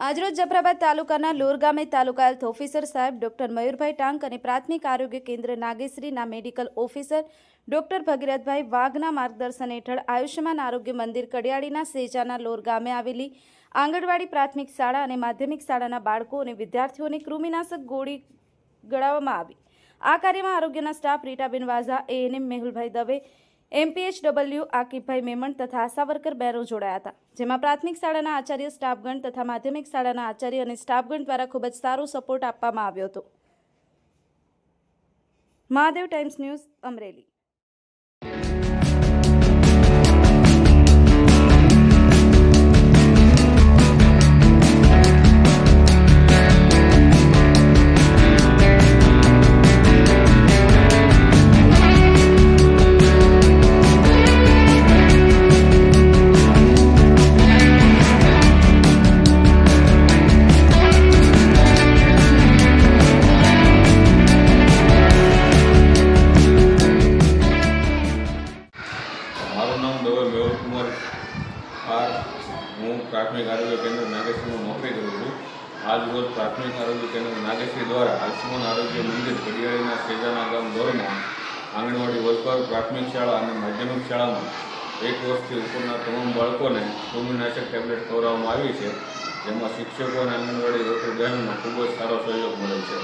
આજરોજ જફરાબાદ તાલુકાના લોર ગામે તાલુકા હેલ્થ ઓફિસર સાહેબ ડોક્ટર મયુરભાઈ ટાંક અને પ્રાથમિક આરોગ્ય કેન્દ્ર નાગેશ્રીના મેડિકલ ઓફિસર ડોક્ટર ભગીરથભાઈ વાઘના માર્ગદર્શન હેઠળ આયુષ્યમાન આરોગ્ય મંદિર કડિયાળીના સેજાના લોર ગામે આવેલી આંગણવાડી પ્રાથમિક શાળા અને માધ્યમિક શાળાના બાળકો અને વિદ્યાર્થીઓને કૃમિનાશક ગોળી ગળાવવામાં આવી। આ કાર્યમાં આરોગ્યના સ્ટાફ રીટાબેન વાઝા, એએનએમ મેહુલભાઈ દવે, MPHW આકિબભાઈ મેમણ તથા આશા વર્કર બહેનો જોડાયા હતા, જેમાં પ્રાથમિક શાળાના આચાર્ય, સ્ટાફગણ તથા માધ્યમિક શાળાના આચાર્ય અને સ્ટાફગણ દ્વારા ખૂબ જ સારો સપોર્ટ આપવામાં આવ્યો હતો। Mahadev times news, Amreli. મારું નામ દવે મેહુલ કુમાર આર। હું પ્રાથમિક આરોગ્ય કેન્દ્ર નાગેશ્રીમાં નોકરી કરું છું। આજ રોજ પ્રાથમિક આરોગ્ય કેન્દ્ર નાગેશ્રી દ્વારા આયુષ્યમાન આરોગ્ય મંદિર કડિયાળીના સેજાના ગામ દોરમાં આંગણવાડી વર્કર, પ્રાથમિક શાળા અને માધ્યમિક શાળામાં 1 વર્ષથી ઉપરના તમામ બાળકોને કૃમિનાશક ટેબ્લેટ ખવડાવવામાં આવી છે, જેમાં શિક્ષકો અને આંગણવાડી વર્કર બહેનોનો ખૂબ જ સારો સહયોગ મળે છે।